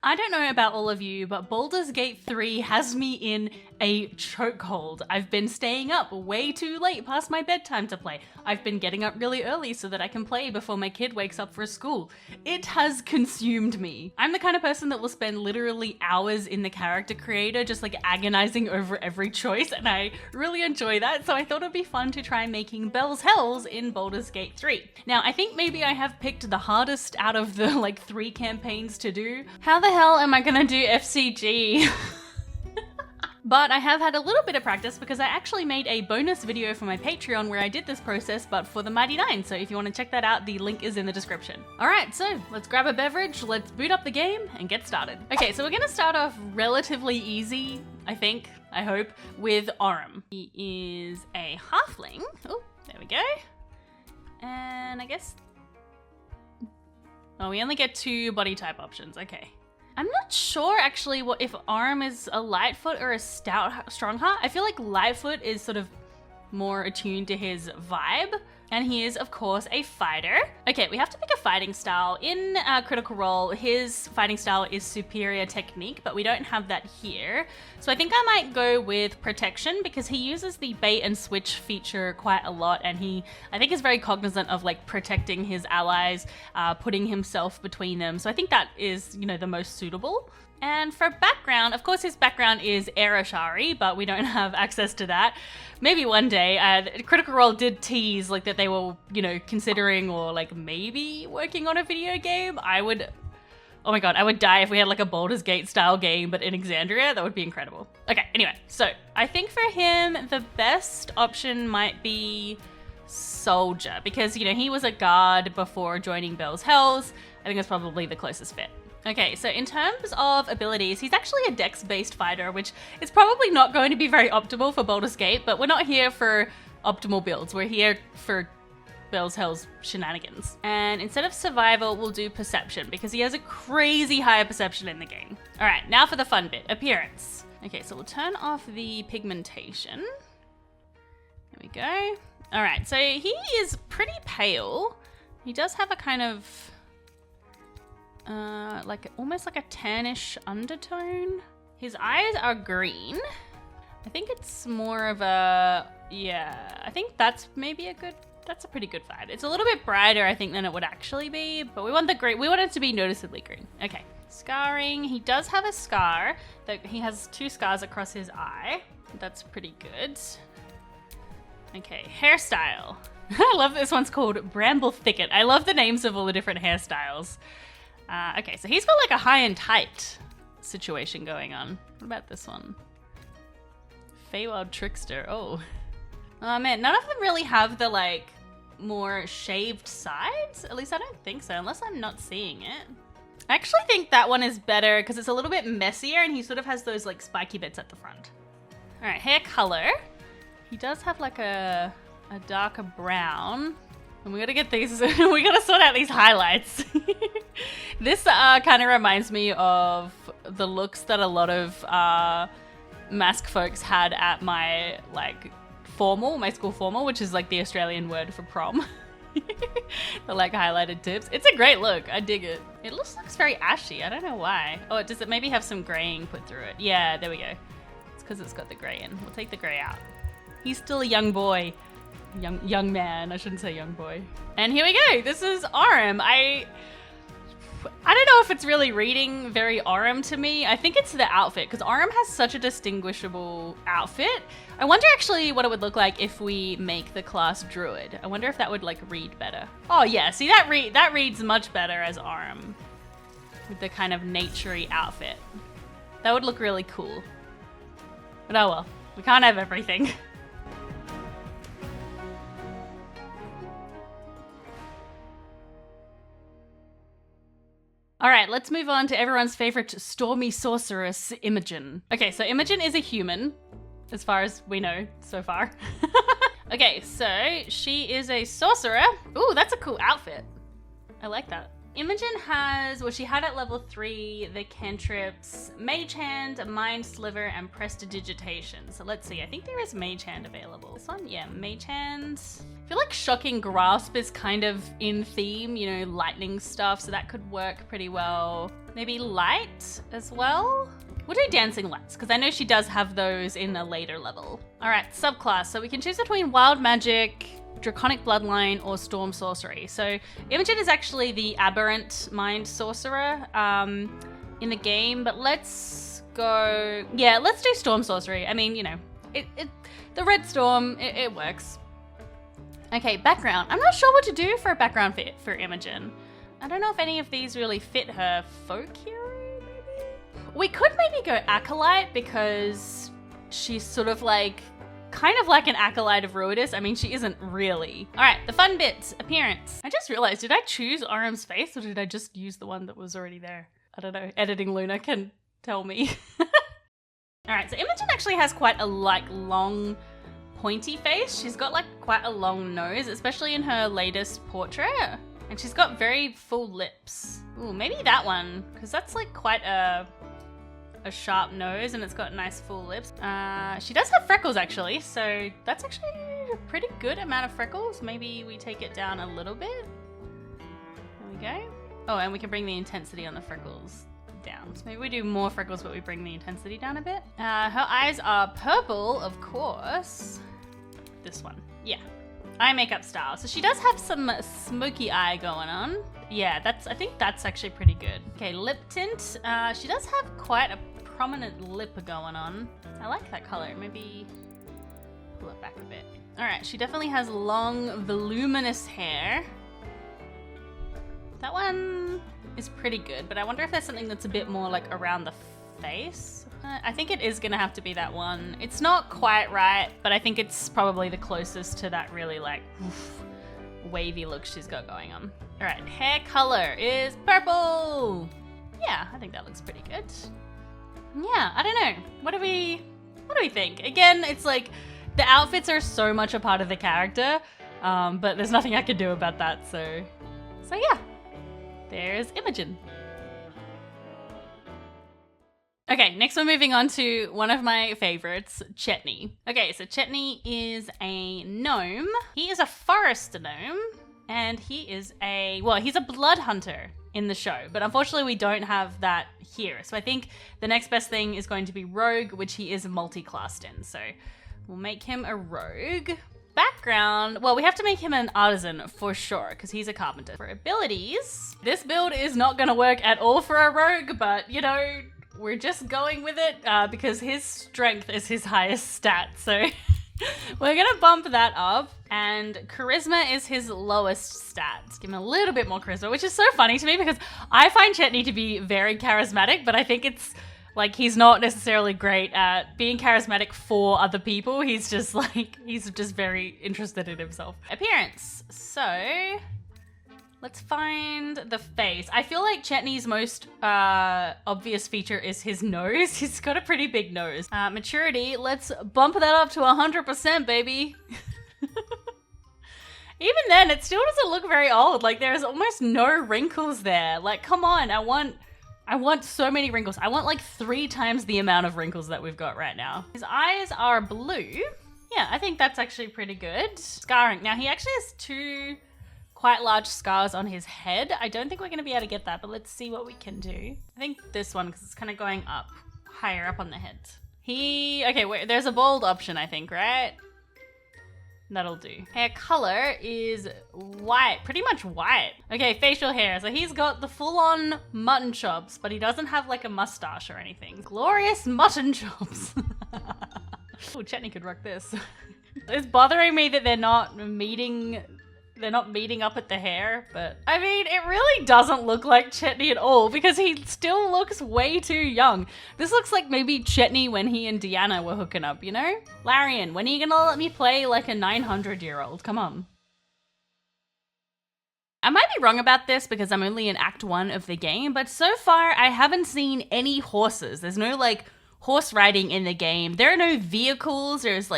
I don't know about all of you, but Baldur's Gate 3 has me in a chokehold. I've been staying up way too late past my bedtime to play. I've been getting up really early so that I can play before my kid wakes up for school. It has consumed me. I'm the kind of person that will spend literally hours in the character creator just like agonizing over every choice, and I really enjoy that, so I thought it'd be fun to try making Bell's Hells in Baldur's Gate 3. Now, I think maybe I have picked the hardest out of the like 3 campaigns to do. How the hell am I gonna do FCG? But I have had a little bit of practice because I actually made a bonus video for my Patreon where I did this process, but for the Mighty Nine. So if you want to check that out, the link is in the description. All right, so let's grab a beverage, let's boot up the game and get started. Okay, so we're gonna start off relatively easy, I think, I hope, with Orym. He is a halfling. Oh, there we go. And I guess, oh, we only get 2 body type options, okay. I'm not sure actually if Orym is a Lightfoot or a Strongheart. I feel like Lightfoot is sort of more attuned to his vibe, and he is of course a fighter. Okay, we have to pick a fighting style. In Critical Role, his fighting style is superior technique, but we don't have that here. So I think I might go with protection because he uses the bait and switch feature quite a lot, and I think is very cognizant of like protecting his allies, putting himself between them. So I think that is, you know, the most suitable. And for background, of course his background is Aeroshari, but we don't have access to that. Maybe one day. Critical Role did tease like that they were, you know, considering or like maybe working on a video game. Oh my god, I would die if we had like a Baldur's Gate style game, but in Exandria. That would be incredible. Okay, anyway, so I think for him, the best option might be Soldier, because, you know, he was a guard before joining Bell's Hells. I think that's probably the closest fit. Okay, so in terms of abilities, he's actually a dex-based fighter, which is probably not going to be very optimal for Baldur's Gate, but we're not here for optimal builds. We're here for Bell's Hells shenanigans. And instead of survival, we'll do perception because he has a crazy higher perception in the game. All right, now for the fun bit, appearance. Okay, so we'll turn off the pigmentation. There we go. All right, so he is pretty pale. He does have a kind of like almost like a tannish undertone. His eyes are green. I think it's more of a, yeah, I think that's maybe that's a pretty good vibe. It's a little bit brighter, I think, than it would actually be, but we want it to be noticeably green. Okay, scarring. He does have a scar. He has 2 scars across his eye. That's pretty good. Okay, hairstyle. I love this one's called Bramble Thicket. I love the names of all the different hairstyles. Okay, so he's got like a high and tight situation going on. What about this one? Feywild Trickster. Oh man, none of them really have the like more shaved sides. At least I don't think so, unless I'm not seeing it. I actually think that one is better because it's a little bit messier and he sort of has those like spiky bits at the front. All right, hair color. He does have like a darker brown. And we gotta get these, we gotta sort out these highlights. This kind of reminds me of the looks that a lot of mask folks had at my like my school formal, which is like the Australian word for prom. The like highlighted tips. It's a great look, I dig it. It looks very ashy, I don't know why. Oh, does it maybe have some graying put through it? Yeah, there we go. It's because it's got the gray in. We'll take the gray out. He's still a young boy. Young man, I shouldn't say young boy. And here we go, this is Orym. I don't know if it's really reading very Orym to me. I think it's the outfit, because Orym has such a distinguishable outfit. I wonder actually what it would look like if we make the class Druid. I wonder if that would like read better. Oh yeah, see that reads much better as Orym. With the kind of naturey outfit. That would look really cool. But oh well, we can't have everything. All right, let's move on to everyone's favorite stormy sorceress, Imogen. Okay, so Imogen is a human, as far as we know so far. Okay, so she is a sorcerer. Ooh, that's a cool outfit. I like that. Imogen has, well, she had at level 3 the cantrips Mage Hand, Mind Sliver, and Prestidigitation. So let's see, I think there is Mage Hand available. This one, yeah, Mage Hand. I feel like Shocking Grasp is kind of in theme, you know, lightning stuff, so that could work pretty well. Maybe Light as well? We'll do Dancing Lights, because I know she does have those in a later level. All right, subclass. So we can choose between Wild Magic, Draconic Bloodline, or Storm Sorcery. So Imogen is actually the aberrant mind sorcerer in the game, but let's go, yeah, let's do Storm Sorcery. I mean, you know, the Red Storm, it works. Okay, background. I'm not sure what to do for a background for Imogen. I don't know if any of these really fit her folk hero, maybe? We could maybe go Acolyte because she's sort of like, kind of like an acolyte of Ruidus. I mean, she isn't really. All right, the fun bits, appearance. I just realized, did I choose Orym's face or did I just use the one that was already there? I don't know, editing Luna can tell me. All right, so Imogen actually has quite a long, pointy face. She's got like quite a long nose, especially in her latest portrait. And she's got very full lips. Ooh, maybe that one, because that's like quite a sharp nose and it's got nice full lips. She does have freckles actually, so that's actually a pretty good amount of freckles. Maybe we take it down a little bit. There we go. Oh, and we can bring the intensity on the freckles down. So maybe we do more freckles, but we bring the intensity down a bit. Her eyes are purple, of course. This one, yeah. Eye makeup style. So she does have some smoky eye going on. Yeah, I think that's actually pretty good. Okay, lip tint. She does have quite a prominent lip going on. I like that color. Maybe pull it back a bit. All right, she definitely has long, voluminous hair. That one is pretty good, but I wonder if there's something that's a bit more like around the face. I think it is gonna have to be that one. It's not quite right, but I think it's probably the closest to that really like wavy look she's got going on. All right, hair color is purple. Yeah, I think that looks pretty good. Yeah, I don't know. What do we think? Again, it's like the outfits are so much a part of the character, but there's nothing I can do about that. So yeah, there's Imogen. Okay, next we're moving on to one of my favorites, Chetney. Okay, so Chetney is a gnome. He is a forest gnome, and he is he's a blood hunter in the show, but unfortunately we don't have that here. So I think the next best thing is going to be rogue, which he is multi-classed in. So we'll make him a rogue. Background, well, we have to make him an artisan for sure, because he's a carpenter. For abilities, this build is not gonna work at all for a rogue, but you know, we're just going with it because his strength is his highest stat. So we're gonna bump that up, and charisma is his lowest stat. Give him a little bit more charisma, which is so funny to me because I find Chetney to be very charismatic, but I think it's like he's not necessarily great at being charismatic for other people. He's just very interested in himself. Appearance. So let's find the face. I feel like Chetney's most obvious feature is his nose. He's got a pretty big nose. Maturity, let's bump that up to 100%, baby. Even then, it still doesn't look very old. Like, there's almost no wrinkles there. Like, come on, I want so many wrinkles. I want like 3 times the amount of wrinkles that we've got right now. His eyes are blue. Yeah, I think that's actually pretty good. Scarring. Now, he actually has 2 quite large scars on his head. I don't think we're going to be able to get that, but let's see what we can do. I think this one, because it's kind of going up, higher up on the head. Okay, wait, there's a bold option, I think, right? That'll do. Hair color is white, pretty much white. Okay, facial hair. So he's got the full-on mutton chops, but he doesn't have like a mustache or anything. Glorious mutton chops. Oh, Chetney could rock this. It's bothering me that they're not meeting up at the hair, but I mean, it really doesn't look like Chetney at all because he still looks way too young. This looks like maybe Chetney when he and Deanna were hooking up, you know? Larian, when are you gonna let me play like a 900-year-old? Come on. I might be wrong about this because I'm only in Act 1 of the game, but so far I haven't seen any horses. There's no like horse riding in the game. There are no vehicles. There's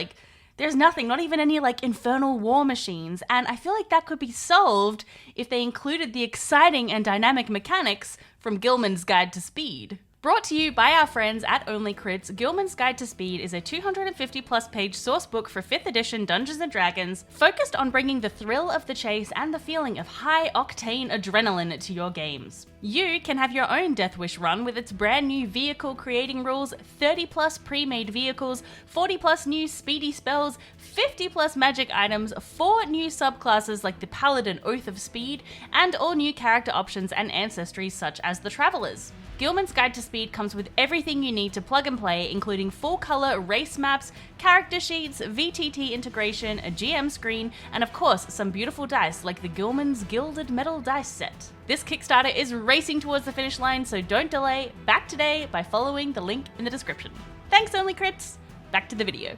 There's nothing, not even any like infernal war machines, and I feel like that could be solved if they included the exciting and dynamic mechanics from Gilman's Guide to Speed. Brought to you by our friends at Only Crits, Gilman's Guide to Speed is a 250 plus page source book for 5th edition Dungeons & Dragons, focused on bringing the thrill of the chase and the feeling of high-octane adrenaline to your games. You can have your own Death Wish run with its brand new vehicle creating rules, 30 plus pre-made vehicles, 40 plus new speedy spells, 50 plus magic items, 4 new subclasses like the Paladin Oath of Speed, and all new character options and ancestries such as the Travelers. Gilman's Guide to Speed comes with everything you need to plug and play, including full-color race maps, character sheets, VTT integration, a GM screen, and of course, some beautiful dice like the Gilman's Gilded Metal Dice Set. This Kickstarter is racing towards the finish line, so don't delay. Back today by following the link in the description. Thanks, Only Crits! Back to the video.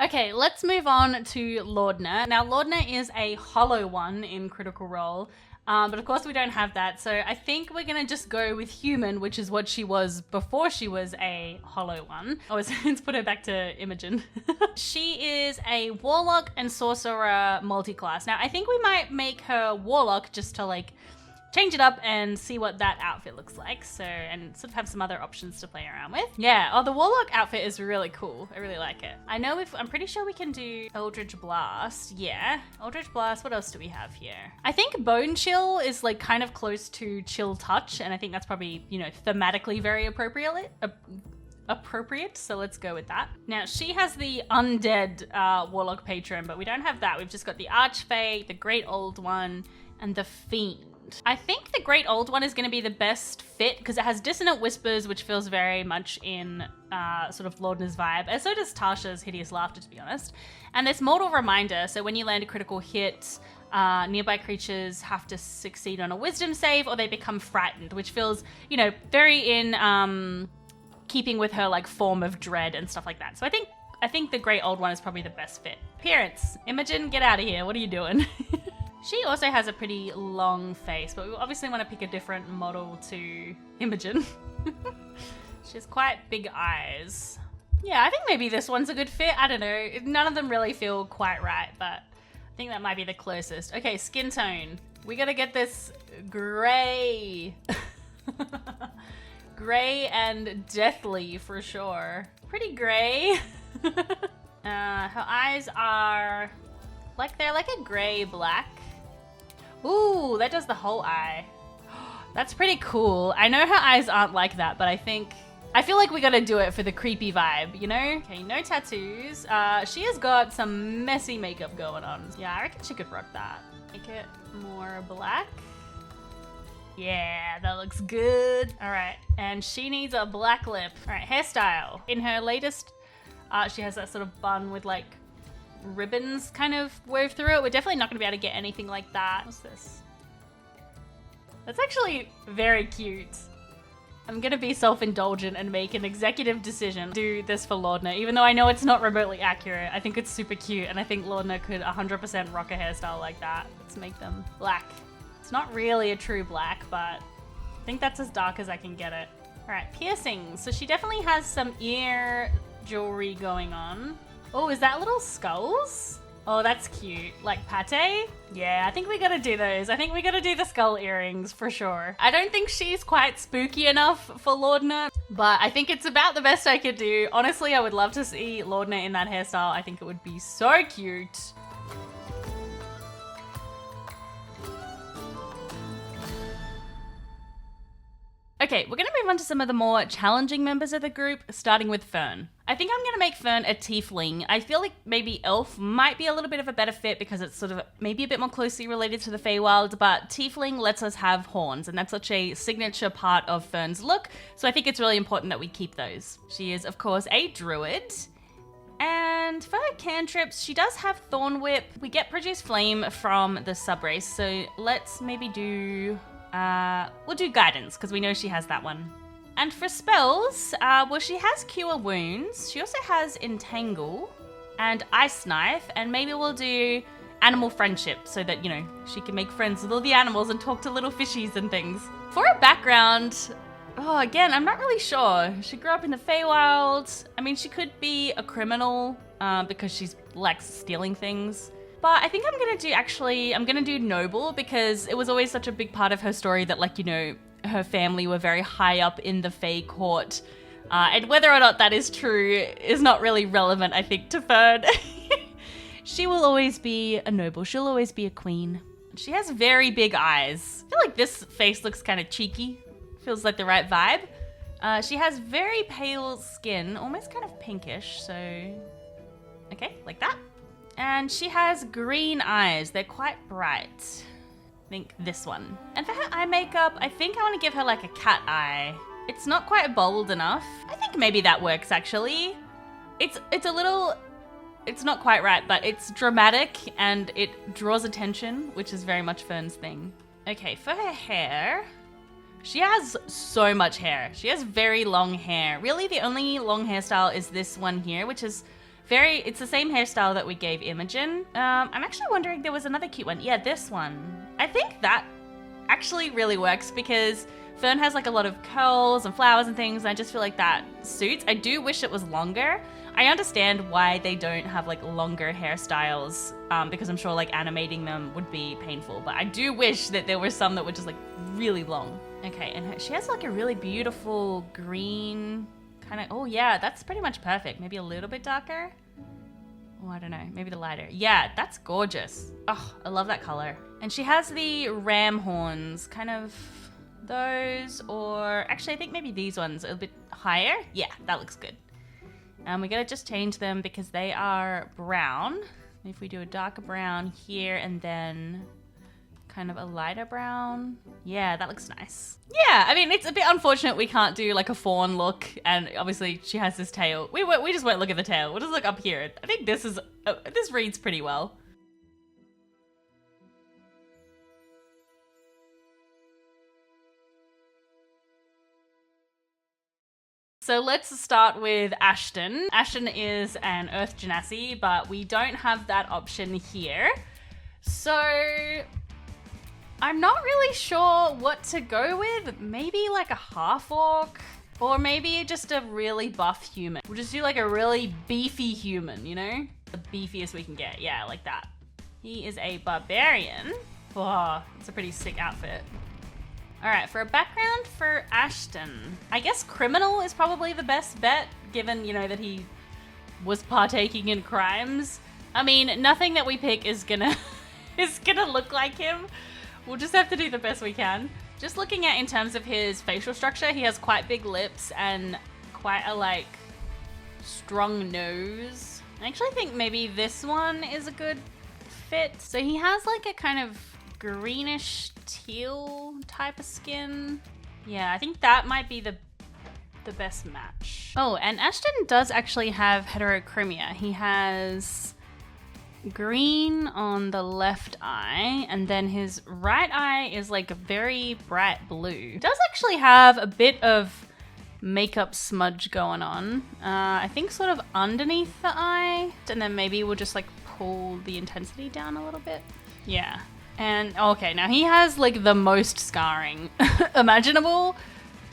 Okay, let's move on to Laudna. Now, Laudna is a hollow one in Critical Role. But of course we don't have that, so I think we're gonna just go with human, which is what she was before she was a hollow one. Oh, let's put her back to Imogen. She is a warlock and sorcerer multi-class. Now I think we might make her warlock just to like change it up and see what that outfit looks like. So, and sort of have some other options to play around with. Yeah, oh, the Warlock outfit is really cool. I really like it. I know I'm pretty sure we can do Eldritch Blast. Yeah, Eldritch Blast. What else do we have here? I think Bone Chill is like kind of close to Chill Touch. And I think that's probably, you know, thematically very appropriate, so let's go with that. Now, she has the undead Warlock patron, but we don't have that. We've just got the Archfey, the Great Old One, and the Fiend. I think the Great Old One is going to be the best fit because it has Dissonant Whispers, which feels very much in sort of Laudna's vibe, and so does Tasha's Hideous Laughter, to be honest. And this Mortal Reminder, so when you land a critical hit, nearby creatures have to succeed on a Wisdom save or they become frightened, which feels, you know, very in keeping with her like form of dread and stuff like that. So I think the Great Old One is probably the best fit. Appearance. Imogen, get out of here. What are you doing? She also has a pretty long face, but we obviously want to pick a different model to Imogen. She has quite big eyes. Yeah, I think maybe this one's a good fit. I don't know. None of them really feel quite right, but I think that might be the closest. Okay, skin tone. We gotta get this gray. Gray and deathly for sure. Pretty gray. Her eyes are like, they're like a gray black. Ooh, that does the whole eye. That's pretty cool. I know her eyes aren't like that, but I feel like we gotta do it for the creepy vibe, you know? Okay, no tattoos. She has got some messy makeup going on. Yeah, I reckon she could rock that. Make it more black. Yeah, that looks good. All right, and she needs a black lip. All right, hairstyle. In her latest, she has that sort of bun with like ribbons kind of wove through it. We're definitely not going to be able to get anything like that. What's this? That's actually very cute. I'm going to be self-indulgent and make an executive decision. Do this for Laudna, even though I know it's not remotely accurate. I think it's super cute, and I think Laudna could 100% rock a hairstyle like that. Let's make them black. It's not really a true black, but I think that's as dark as I can get it. All right, piercings. So she definitely has some ear jewelry going on. Oh, is that little skulls? Oh, that's cute. Like pate? Yeah, I think we gotta do those. I think we gotta do the skull earrings for sure. I don't think she's quite spooky enough for Laudna, but I think it's about the best I could do. Honestly, I would love to see Laudna in that hairstyle. I think it would be so cute. Okay, we're going to move on to some of the more challenging members of the group, starting with Fearne. I think I'm going to make Fearne a tiefling. I feel like maybe elf might be a little bit of a better fit because it's sort of maybe a bit more closely related to the Feywild, but tiefling lets us have horns, and that's such a signature part of Fearne's look, so I think it's really important that we keep those. She is, of course, a druid. And for her cantrips, she does have Thorn Whip. We get Produce Flame from the subrace, so let's maybe do... we'll do Guidance, because we know she has that one. And for spells, well, she has Cure Wounds. She also has Entangle and Ice Knife, and maybe we'll do Animal Friendship so that, you know, she can make friends with all the animals and talk to little fishies and things. For her background, again, I'm not really sure. She grew up in the Feywild. I mean, she could be a criminal because she likes stealing things. But I think I'm gonna do noble, because it was always such a big part of her story that, like, you know, her family were very high up in the Fae court. And whether or not that is true is not really relevant, I think, to Fearne. She will always be a noble. She'll always be a queen. She has very big eyes. I feel like this face looks kind of cheeky. Feels like the right vibe. She has very pale skin, almost kind of pinkish, so... Okay, like that. And she has green eyes. They're quite bright. I think this one. And for her eye makeup, I think I want to give her like a cat eye. It's not quite bold enough. I think maybe that works, actually. It's a little... It's not quite right, but it's dramatic and it draws attention, which is very much Fearne's thing. Okay, for her hair, she has so much hair. She has very long hair. Really, the only long hairstyle is this one here, which is it's the same hairstyle that we gave Imogen. I'm actually wondering, there was another cute one. Yeah, this one. I think that actually really works because Fearne has like a lot of curls and flowers and things, and I just feel like that suits. I do wish it was longer. I understand why they don't have like longer hairstyles, because I'm sure like animating them would be painful, but I do wish that there were some that were just like really long. Okay, and she has like a really beautiful green kind of, oh yeah, that's pretty much perfect. Maybe a little bit darker. Oh, I don't know, maybe the lighter. Yeah, that's gorgeous. Oh, I love that color. And she has the ram horns, kind of those, or actually I think maybe these ones a little bit higher. Yeah, that looks good. We gotta just change them because they are brown. If we do a darker brown here and then kind of a lighter brown. Yeah, that looks nice. Yeah, I mean, it's a bit unfortunate we can't do like a fawn look, and obviously she has this tail. We just won't look at the tail. We'll just look up here. I think this reads pretty well. So let's start with Ashton. Ashton is an Earth Genasi, but we don't have that option here. So I'm not really sure what to go with. Maybe like a half-orc, or maybe just a really buff human. We'll just do like a really beefy human, you know? The beefiest we can get. Yeah, like that. He is a barbarian. Oh, it's a pretty sick outfit. All right, for a background for Ashton, I guess criminal is probably the best bet, given, you know, that he was partaking in crimes. I mean, nothing that we pick is gonna look like him. We'll just have to do the best we can. Just looking at in terms of his facial structure, he has quite big lips and quite a like strong nose. I actually think maybe this one is a good fit. So he has like a kind of greenish teal type of skin. Yeah, I think that might be the best match. Oh, and Ashton does actually have heterochromia. He has green on the left eye, and then his right eye is like a very bright blue. He does actually have a bit of makeup smudge going on. I think sort of underneath the eye, and then maybe we'll just like pull the intensity down a little bit. Yeah. And okay, now he has like the most scarring imaginable.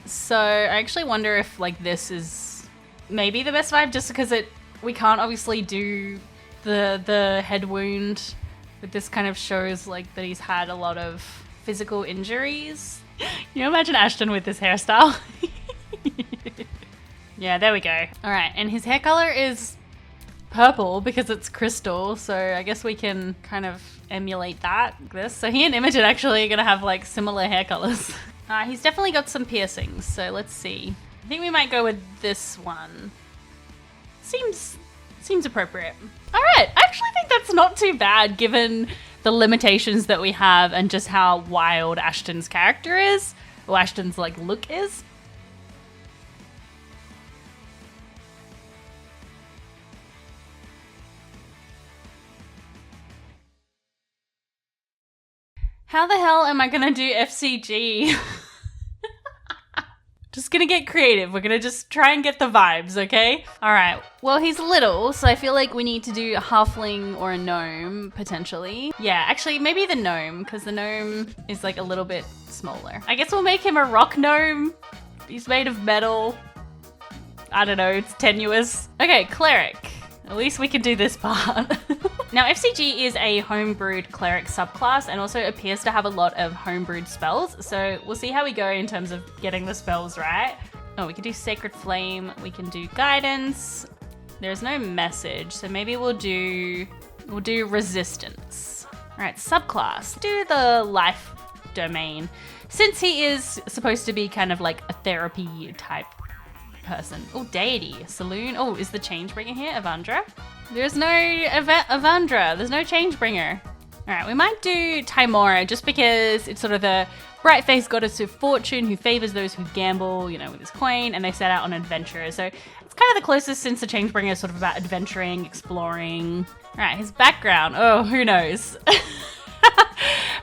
So I actually wonder if like this is maybe the best vibe, just because we can't obviously do the head wound, but this kind of shows like that he's had a lot of physical injuries. Can you imagine Ashton with this hairstyle? Yeah, there we go. All right, and his hair color is purple because it's crystal, so I guess we can kind of emulate this. So he and Imogen actually are gonna have like similar hair colors. He's definitely got some piercings, so let's see. I think we might go with this one. Seems appropriate. All right, I actually think that's not too bad given the limitations that we have and just how wild Ashton's character is, or Ashton's like look is. How the hell am I gonna do FCG? Just gonna get creative. We're gonna just try and get the vibes, okay? All right, well, he's little, so I feel like we need to do a halfling or a gnome, potentially. Yeah, actually, maybe the gnome, because the gnome is like a little bit smaller. I guess we'll make him a rock gnome. He's made of metal. I don't know, it's tenuous. Okay, cleric. At least we can do this part. Now, FCG is a homebrewed cleric subclass and also appears to have a lot of homebrewed spells. So we'll see how we go in terms of getting the spells right. Oh, we can do Sacred Flame. We can do Guidance. There's no message, so maybe we'll do Resistance. All right, subclass. Do the Life Domain. Since he is supposed to be kind of like a therapy type person. Oh, Deity. Saloon. Oh, is the Changebringer here? Avandra? There's no Avandra. There's no Changebringer. All right, we might do Timora just because it's sort of the bright-faced goddess of fortune who favors those who gamble, you know, with his coin, and they set out on adventures. So it's kind of the closest since the Changebringer is sort of about adventuring, exploring. All right, his background. Oh, who knows?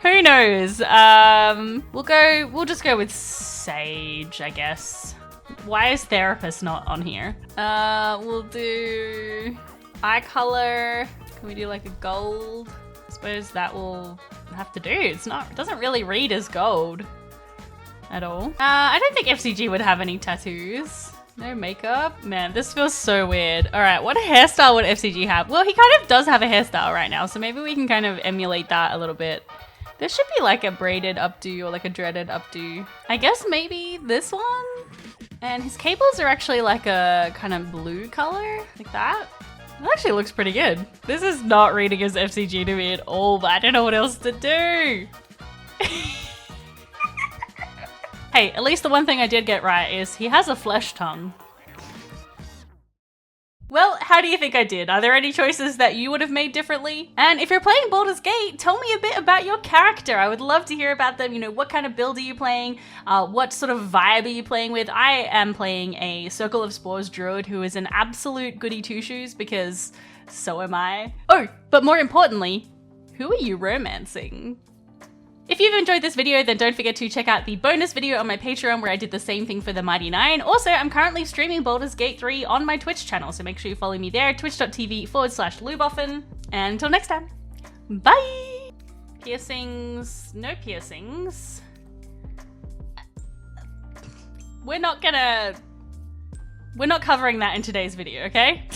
Who knows? We'll just go with Sage, I guess. Why is Therapist not on here? We'll do eye color. Can we do like a gold? I suppose that will have to do. It doesn't really read as gold at all. I don't think FCG would have any tattoos. No makeup. Man, this feels so weird. All right, what hairstyle would FCG have? Well, he kind of does have a hairstyle right now, so maybe we can kind of emulate that a little bit. There should be like a braided updo or like a dreaded updo. I guess maybe this one? And his cables are actually like a kind of blue color, like that. It actually looks pretty good. This is not reading as FCG to me at all, but I don't know what else to do. Hey, at least the one thing I did get right is he has a flesh tongue. Well, how do you think I did? Are there any choices that you would have made differently? And if you're playing Baldur's Gate, tell me a bit about your character. I would love to hear about them. You know, what kind of build are you playing? What sort of vibe are you playing with? I am playing a Circle of Spores druid who is an absolute goody two-shoes because so am I. Oh, but more importantly, who are you romancing? If you've enjoyed this video, then don't forget to check out the bonus video on my Patreon where I did the same thing for the Mighty Nine. Also, I'm currently streaming Baldur's Gate 3 on my Twitch channel, so make sure you follow me there, twitch.tv/Luboffin. And until next time, bye! Piercings, no piercings. We're not covering that in today's video, okay?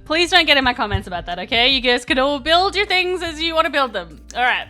Please don't get in my comments about that, okay? You guys can all build your things as you want to build them. All right.